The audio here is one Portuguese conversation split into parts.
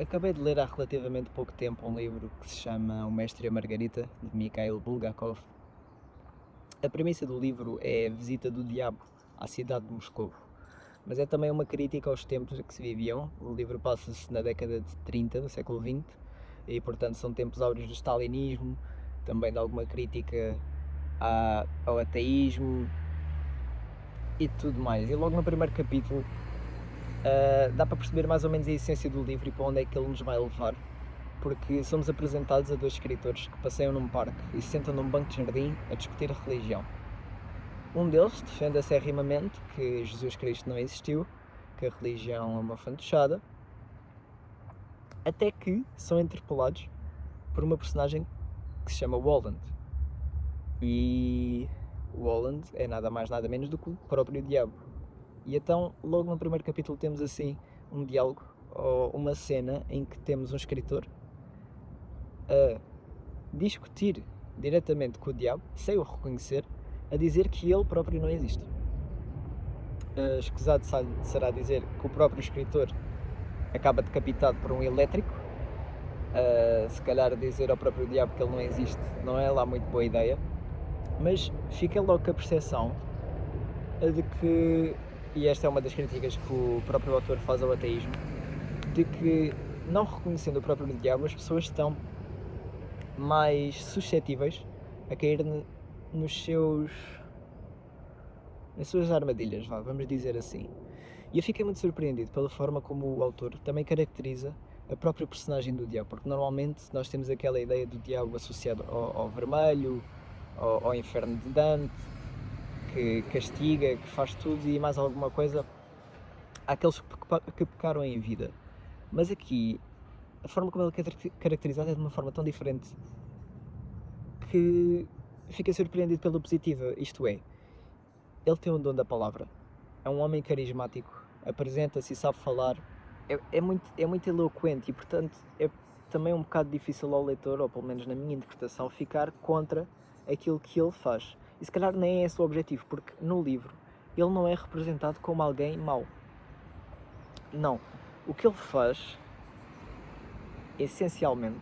Acabei de ler há relativamente pouco tempo um livro que se chama O Mestre e a Margarita, de Mikhail Bulgakov. A premissa do livro é a visita do diabo à cidade de Moscovo, mas é também uma crítica aos tempos em que se viviam. O livro passa-se na década de 30 do século XX e, portanto, são tempos áureos do stalinismo, também de alguma crítica ao ateísmo e tudo mais. E logo no primeiro capítulo dá para perceber mais ou menos a essência do livro e para onde é que ele nos vai levar, porque somos apresentados a dois escritores que passeiam num parque e se sentam num banco de jardim a discutir a religião. Um deles defende acerrimamente que Jesus Cristo não existiu, que a religião é uma fantochada, até que são interpelados por uma personagem que se chama Walland. E Walland é nada mais nada menos do que o próprio diabo. E então, logo no primeiro capítulo temos assim um diálogo, ou uma cena em que temos um escritor a discutir diretamente com o diabo, sem o reconhecer, a dizer que ele próprio não existe. Escusado será dizer que o próprio escritor acaba decapitado por um elétrico. Se calhar dizer ao próprio diabo que ele não existe não é lá muito boa ideia, mas fica logo com a percepção de que, e esta é uma das críticas que o próprio autor faz ao ateísmo, de que, não reconhecendo o próprio diabo, as pessoas estão mais suscetíveis a cair nas suas armadilhas, vamos dizer assim. E eu fiquei muito surpreendido pela forma como o autor também caracteriza a própria personagem do diabo, porque normalmente nós temos aquela ideia do diabo associado ao vermelho, ao inferno de Dante, que castiga, que faz tudo e mais alguma coisa àqueles que pecaram em vida. Mas aqui, a forma como ele é caracterizado é de uma forma tão diferente que fiquei surpreendido pela positiva, isto é, ele tem o dom da palavra, é um homem carismático, apresenta-se e sabe falar, é muito eloquente e, portanto, é também um bocado difícil ao leitor, ou pelo menos na minha interpretação, ficar contra aquilo que ele faz. E se calhar nem é esse o objetivo, porque no livro ele não é representado como alguém mau. Não. O que ele faz, essencialmente,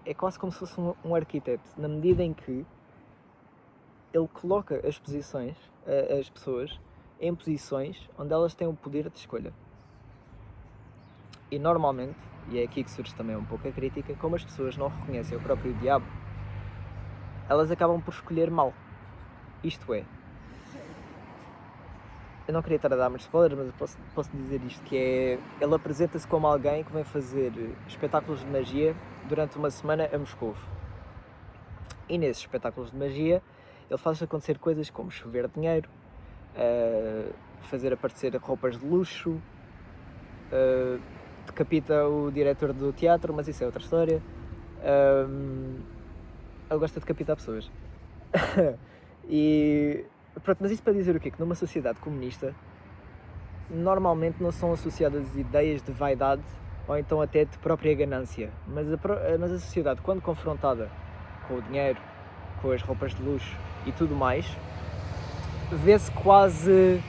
é quase como se fosse um arquiteto, na medida em que ele coloca as pessoas em posições onde elas têm o poder de escolha. E normalmente, e é aqui que surge também um pouco a crítica, como as pessoas não reconhecem o próprio diabo, elas acabam por escolher mal. Isto é, eu não queria estar a dar mais spoilers, mas eu posso dizer isto, que é, ele apresenta-se como alguém que vem fazer espetáculos de magia durante uma semana a Moscovo. E nesses espetáculos de magia, ele faz acontecer coisas como chover dinheiro, fazer aparecer roupas de luxo, decapita o diretor do teatro, mas isso é outra história. Ele gosta de decapitar pessoas. E pronto, mas isso para dizer o quê? Que numa sociedade comunista normalmente não são associadas ideias de vaidade ou então até de própria ganância, mas a sociedade, quando confrontada com o dinheiro, com as roupas de luxo e tudo mais, vê-se quase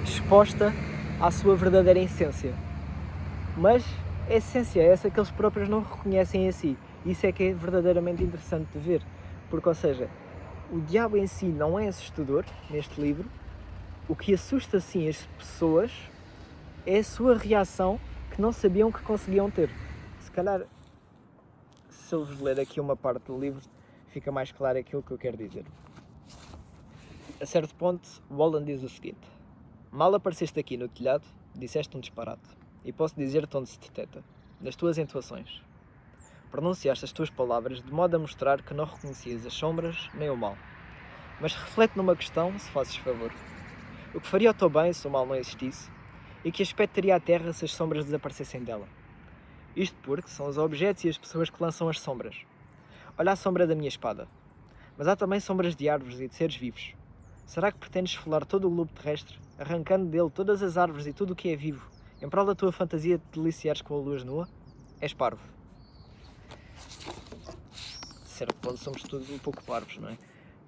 exposta à sua verdadeira essência. Mas a essência é essa que eles próprios não reconhecem em si. Isso é que é verdadeiramente interessante de ver, porque, ou seja, o diabo em si não é assustador neste livro. O que assusta sim as pessoas é a sua reação que não sabiam que conseguiam ter. Se calhar, se eu vos ler aqui uma parte do livro, fica mais claro aquilo que eu quero dizer. A certo ponto, Walland diz o seguinte: mal apareceste aqui no telhado, disseste um disparate, e posso dizer-te onde se deteta, nas tuas entoações. Pronunciaste as tuas palavras de modo a mostrar que não reconhecias as sombras nem o mal. Mas reflete numa questão, se fazes favor. O que faria ao teu bem se o mal não existisse? E que aspecto teria a terra se as sombras desaparecessem dela? Isto porque são os objetos e as pessoas que lançam as sombras. Olha a sombra da minha espada. Mas há também sombras de árvores e de seres vivos. Será que pretendes esfolar todo o globo terrestre, arrancando dele todas as árvores e tudo o que é vivo, em prol da tua fantasia de te deliciares com a lua nua? És parvo. De certo ponto somos todos um pouco parvos, não é?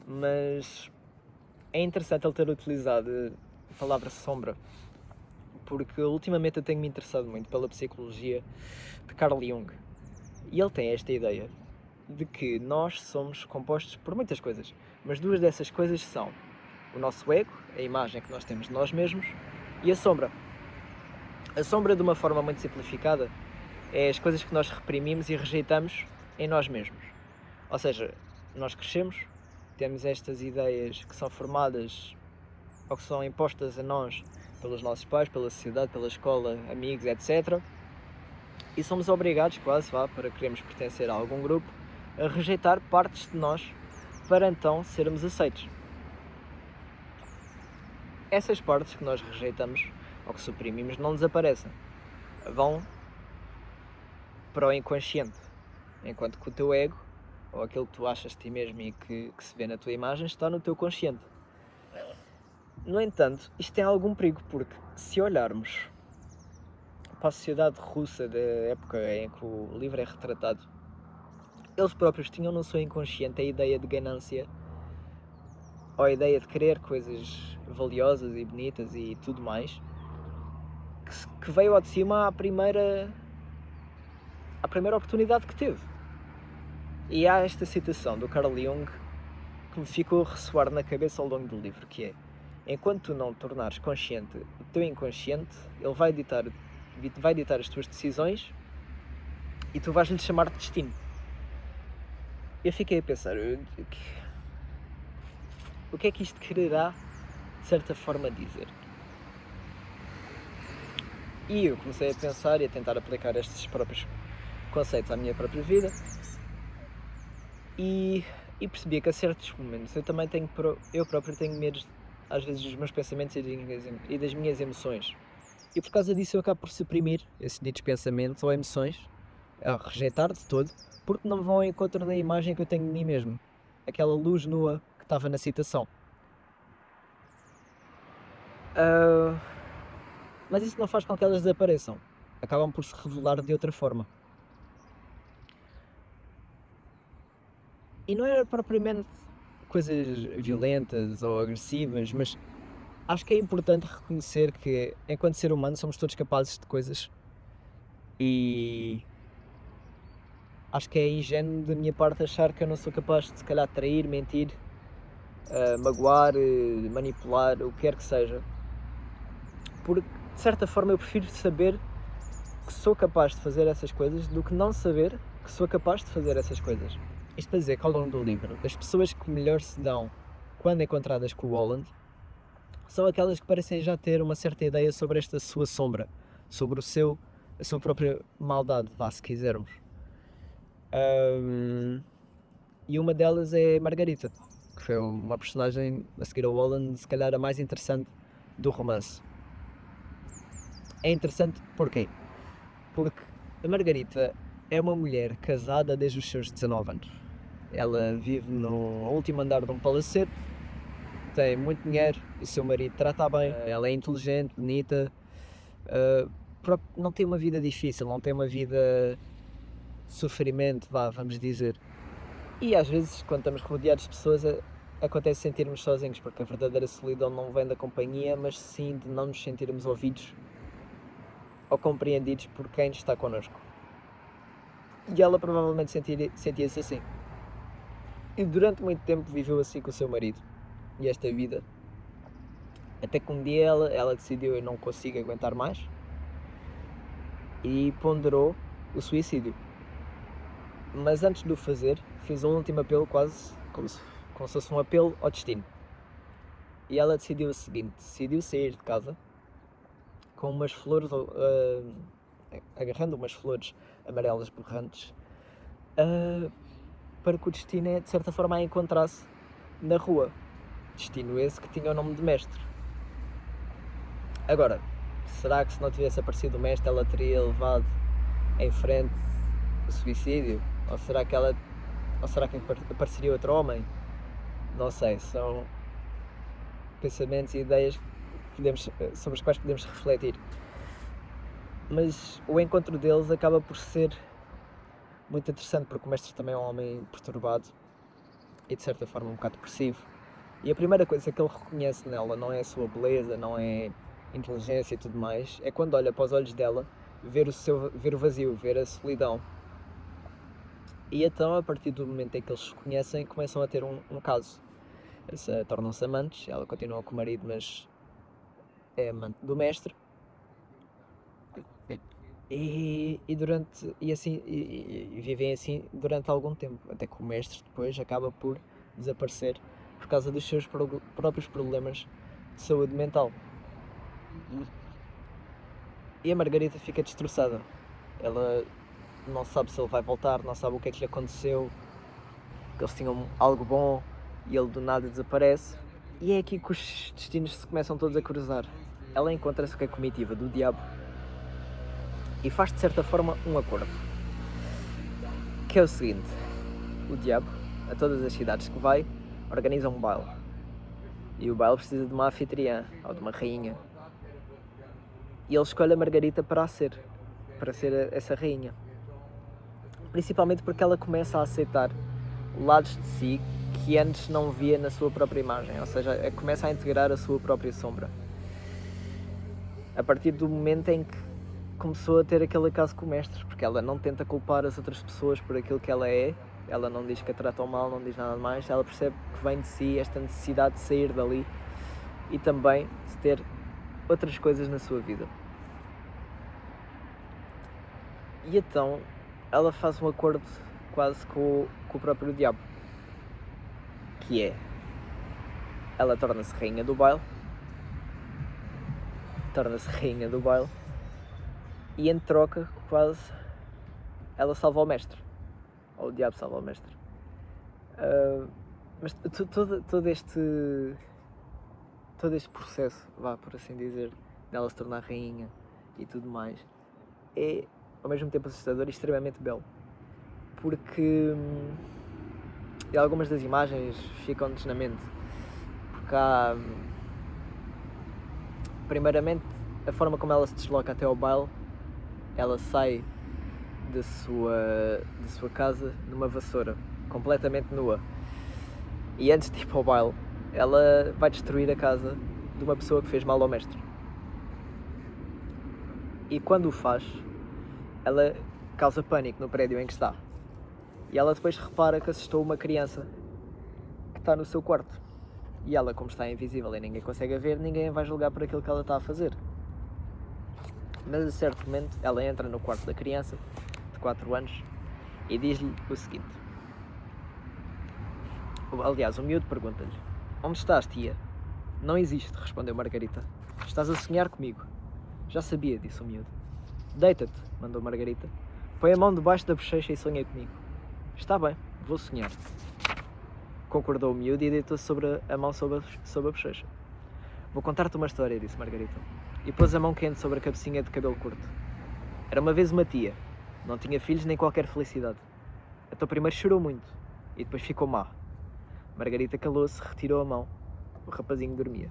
Mas é interessante ele ter utilizado a palavra sombra, porque ultimamente eu tenho me interessado muito pela psicologia de Carl Jung. E ele tem esta ideia de que nós somos compostos por muitas coisas, mas duas dessas coisas são o nosso ego, a imagem que nós temos de nós mesmos, e a sombra. A sombra, de uma forma muito simplificada, é as coisas que nós reprimimos e rejeitamos em nós mesmos. Ou seja, nós crescemos, temos estas ideias que são formadas ou que são impostas a nós pelos nossos pais, pela sociedade, pela escola, amigos, etc. E somos obrigados, quase, para queremos pertencer a algum grupo, a rejeitar partes de nós para então sermos aceitos. Essas partes que nós rejeitamos ou que suprimimos não desaparecem, vão para o inconsciente, enquanto que o teu ego, ou aquilo que tu achas de ti mesmo e que se vê na tua imagem, está no teu consciente. No entanto, isto tem algum perigo, porque se olharmos para a sociedade russa da época em que o livro é retratado, eles próprios tinham no seu inconsciente a ideia de ganância, ou a ideia de querer coisas valiosas e bonitas e tudo mais, que veio ao de cima à primeira oportunidade que teve. E há esta citação do Carl Jung que me ficou a ressoar na cabeça ao longo do livro, que é: enquanto tu não tornares consciente o teu inconsciente, ele vai ditar as tuas decisões e tu vais-lhe chamar de destino. Eu fiquei a pensar, o que é que isto quererá, de certa forma, dizer? E eu comecei a pensar e a tentar aplicar estes próprios conceitos à minha própria vida e percebi que a certos momentos eu próprio tenho medo, às vezes, dos meus pensamentos e das minhas emoções. E por causa disso eu acabo por suprimir esses ditos pensamentos ou emoções, a rejeitar de todo, porque não vão ao encontro da imagem que eu tenho de mim mesmo. Aquela luz nua que estava na citação. Mas isso não faz com que elas desapareçam. Acabam por se revelar de outra forma. E não era propriamente coisas violentas ou agressivas, mas acho que é importante reconhecer que, enquanto ser humano, somos todos capazes de coisas. E acho que é ingênuo da minha parte achar que eu não sou capaz de, se calhar, trair, mentir, magoar, manipular, o que quer que seja. Porque, de certa forma, eu prefiro saber que sou capaz de fazer essas coisas do que não saber que sou capaz de fazer essas coisas. Isto para dizer que, ao longo do livro, as pessoas que melhor se dão quando encontradas com o Holland são aquelas que parecem já ter uma certa ideia sobre esta sua sombra, sobre a sua própria maldade, se quisermos. E uma delas é Margarita, que foi uma personagem, a seguir ao Holland, se calhar a mais interessante do romance. É interessante porquê? Porque a Margarita é uma mulher casada desde os seus 19 anos. Ela vive no último andar de um palacete, tem muito dinheiro, o seu marido trata bem, ela é inteligente, bonita, não tem uma vida difícil, não tem uma vida de sofrimento, vamos dizer. E às vezes, quando estamos rodeados de pessoas, acontece sentirmos sozinhos, porque a verdadeira solidão não vem da companhia, mas sim de não nos sentirmos ouvidos ou compreendidos por quem está connosco. E ela provavelmente sentia-se assim. E durante muito tempo viveu assim com o seu marido. E esta vida, até que um dia ela decidiu: eu não consigo aguentar mais, e ponderou o suicídio. Mas antes de o fazer, fez um último apelo, quase como se fosse um apelo ao destino. E ela decidiu o seguinte: decidiu sair de casa com umas flores, agarrando umas flores amarelas berrantes, para que o destino, de certa forma, a encontrasse na rua. Destino esse que tinha o nome de Mestre. Agora, será que se não tivesse aparecido o Mestre, ela teria levado em frente o suicídio? Ou será que apareceria outro homem? Não sei, são pensamentos e ideias sobre os quais podemos refletir. Mas o encontro deles acaba por ser muito interessante, porque o Mestre também é um homem perturbado e, de certa forma, um bocado depressivo. E a primeira coisa que ele reconhece nela não é a sua beleza, não é inteligência e tudo mais, é quando olha para os olhos dela, ver o vazio, ver a solidão. E então, a partir do momento em que eles se conhecem, começam a ter um caso. Tornam-se amantes, ela continua com o marido, mas é amante do mestre. E vivem assim durante algum tempo, até que o mestre depois acaba por desaparecer por causa dos seus próprios problemas de saúde mental. E a Margarita fica destroçada. Ela não sabe se ele vai voltar, não sabe o que é que lhe aconteceu, que eles tinham algo bom e ele do nada desaparece. E é aqui que os destinos se começam todos a cruzar. Ela encontra-se com a comitiva do diabo e faz de certa forma um acordo, que é o seguinte: o diabo, a todas as cidades que vai, organiza um baile, e o baile precisa de uma anfitriã ou de uma rainha, e ele escolhe a Margarita para ser essa rainha, principalmente porque ela começa a aceitar lados de si que antes não via na sua própria imagem, ou seja, começa a integrar a sua própria sombra. A partir do momento em que começou a ter aquele caso com o mestre, porque ela não tenta culpar as outras pessoas por aquilo que ela é, ela não diz que a tratam mal, não diz nada mais, ela percebe que vem de si esta necessidade de sair dali e também de ter outras coisas na sua vida. E então ela faz um acordo quase com o próprio diabo, que é: ela torna-se rainha do baile, e em troca, quase, ela salva o mestre, ou o diabo salva o mestre. Mas todo este processo, por assim dizer, dela se tornar rainha e tudo mais, é ao mesmo tempo assustador e extremamente belo, porque algumas das imagens ficam-nos na mente, porque há, primeiramente, a forma como ela se desloca até ao baile. Ela sai da sua casa numa vassoura, completamente nua, e antes de ir para o baile, ela vai destruir a casa de uma pessoa que fez mal ao mestre. E quando o faz, ela causa pânico no prédio em que está. E ela depois repara que assustou uma criança que está no seu quarto. E ela, como está invisível e ninguém consegue a ver, ninguém vai julgar por aquilo que ela está a fazer. Mas a certo momento ela entra no quarto da criança, de 4 anos, e diz-lhe o seguinte. Aliás, o miúdo pergunta-lhe: onde estás, tia? Não existe, respondeu Margarita. Estás a sonhar comigo. Já sabia, disse o miúdo. Deita-te, mandou Margarita. Põe a mão debaixo da bochecha e sonha comigo. Está bem, vou sonhar. Concordou o miúdo e deitou-se a mão sobre a bochecha. Vou contar-te uma história, disse Margarita. E pôs a mão quente sobre a cabecinha de cabelo curto. Era uma vez uma tia. Não tinha filhos nem qualquer felicidade. Então primeiro chorou muito e depois ficou má. Margarita calou-se, retirou a mão. O rapazinho dormia.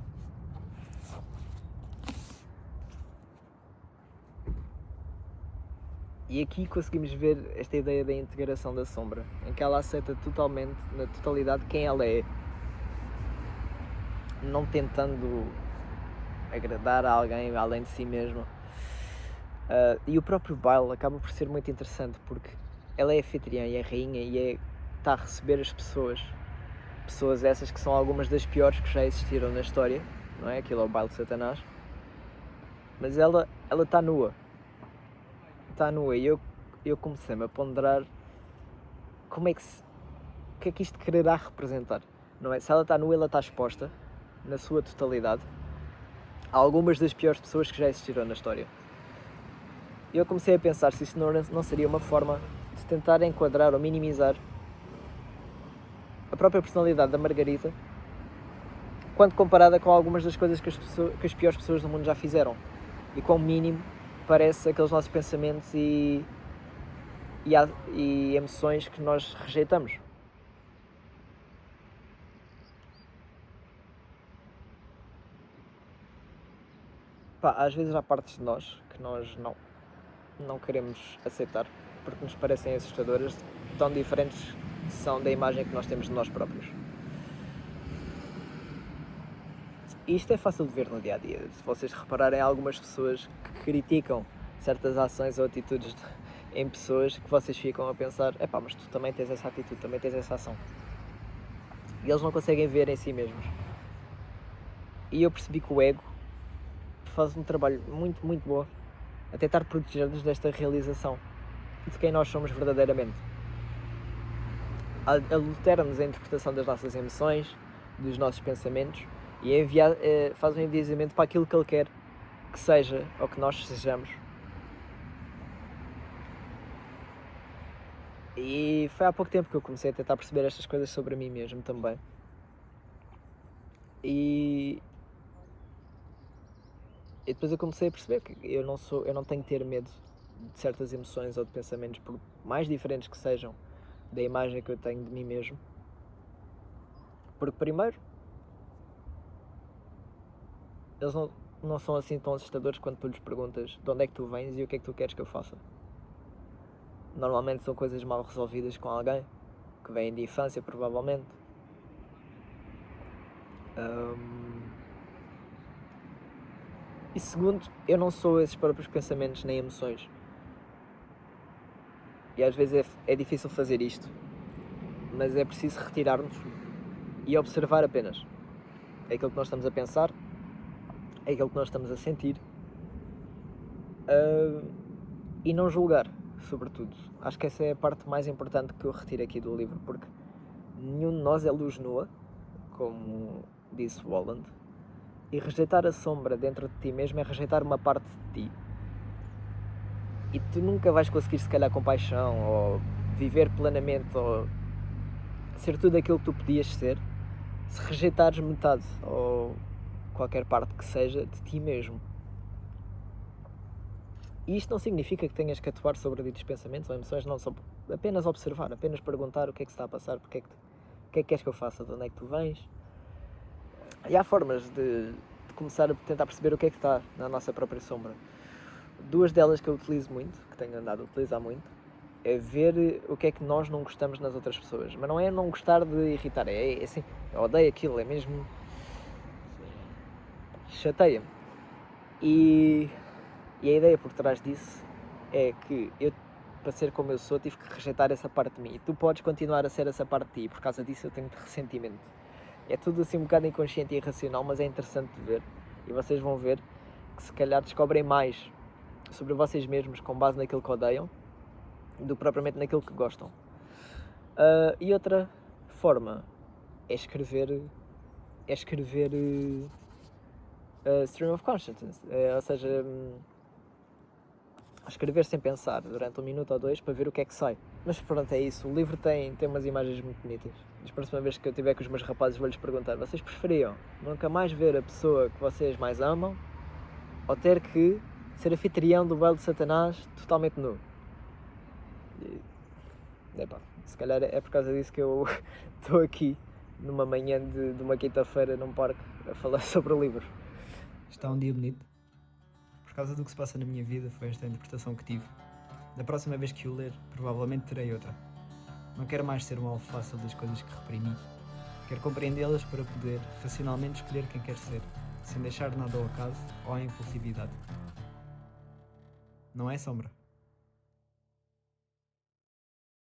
E aqui conseguimos ver esta ideia da integração da sombra, em que ela aceita totalmente, na totalidade, quem ela é, não tentando agradar a alguém além de si mesma. E o próprio baile acaba por ser muito interessante, porque ela é anfitriã e é rainha e está a receber as pessoas essas que são algumas das piores que já existiram na história, não é? Aquilo é o baile de Satanás. Mas ela está nua, e eu comecei-me a ponderar o que é que isto quererá representar, não é? Se ela está nua, ela está exposta na sua totalidade a algumas das piores pessoas que já existiram na história. E eu comecei a pensar se isso não seria uma forma de tentar enquadrar ou minimizar a própria personalidade da Margarita quando comparada com algumas das coisas que as piores pessoas do mundo já fizeram, e quão mínimo parece aqueles nossos pensamentos e emoções que nós rejeitamos. Às vezes há partes de nós que nós não queremos aceitar porque nos parecem assustadoras, tão diferentes são da imagem que nós temos de nós próprios. isto é fácil de ver no dia a dia. Se vocês repararem, há algumas pessoas que criticam certas ações ou atitudes em pessoas que vocês ficam a pensar: epá, mas tu também tens essa atitude, também tens essa ação. E eles não conseguem ver em si mesmos. E eu percebi que o ego faz um trabalho muito, muito bom a tentar proteger-nos desta realização de quem nós somos verdadeiramente. Adultera-nos a interpretação das nossas emoções, dos nossos pensamentos e faz um enviesamento para aquilo que ele quer que seja ou que nós sejamos. E foi há pouco tempo que eu comecei a tentar perceber estas coisas sobre mim mesmo também. E depois eu comecei a perceber que eu não tenho que ter medo de certas emoções ou de pensamentos, por mais diferentes que sejam da imagem que eu tenho de mim mesmo. Porque primeiro, eles não são assim tão assustadores quando tu lhes perguntas de onde é que tu vens e o que é que tu queres que eu faça. Normalmente são coisas mal resolvidas com alguém, que vêm de infância provavelmente. E segundo, eu não sou esses próprios pensamentos nem emoções. E às vezes é difícil fazer isto, mas é preciso retirar-nos e observar apenas. É aquilo que nós estamos a pensar, é aquilo que nós estamos a sentir, e não julgar, sobretudo. Acho que essa é a parte mais importante que eu retiro aqui do livro, porque nenhum de nós é luz nua, como disse Walland, e rejeitar a sombra dentro de ti mesmo é rejeitar uma parte de ti. E tu nunca vais conseguir, se calhar, compaixão, ou viver plenamente, ou ser tudo aquilo que tu podias ser, se rejeitares metade, ou qualquer parte que seja, de ti mesmo. E isto não significa que tenhas que atuar sobre ditos pensamentos ou emoções, não, só apenas observar, apenas perguntar o que é que se está a passar, o que é que queres que eu faça, de onde é que tu vens. E há formas de começar a tentar perceber o que é que está na nossa própria sombra. Duas delas que eu utilizo muito, que tenho andado a utilizar muito, é ver o que é que nós não gostamos nas outras pessoas. Mas não é não gostar de irritar, é assim, eu odeio aquilo, é mesmo... chateia-me. E a ideia por trás disso é que eu, para ser como eu sou, tive que rejeitar essa parte de mim. E tu podes continuar a ser essa parte de ti, e por causa disso eu tenho ressentimento. É tudo assim um bocado inconsciente e irracional, mas é interessante de ver. E vocês vão ver que se calhar descobrem mais sobre vocês mesmos com base naquilo que odeiam do que propriamente naquilo que gostam. E outra forma é escrever stream of consciousness, ou seja, escrever sem pensar durante 1 minuto ou 2 para ver o que é que sai. Mas pronto, é isso. O livro tem umas imagens muito bonitas. A próxima vez que eu estiver com os meus rapazes vou-lhes perguntar: vocês preferiam nunca mais ver a pessoa que vocês mais amam ou ter que ser anfitrião do baile de Satanás totalmente nu? Se calhar é por causa disso que eu estou aqui numa manhã de uma quinta-feira num parque a falar sobre o livro. Está um dia bonito. Por causa do que se passa na minha vida, foi esta a interpretação que tive. Da próxima vez que o ler, provavelmente terei outra. Não quero mais ser um alvo fácil das coisas que reprimi. Quero compreendê-las para poder racionalmente escolher quem quer ser, sem deixar nada ao acaso ou à impulsividade. Não é sombra.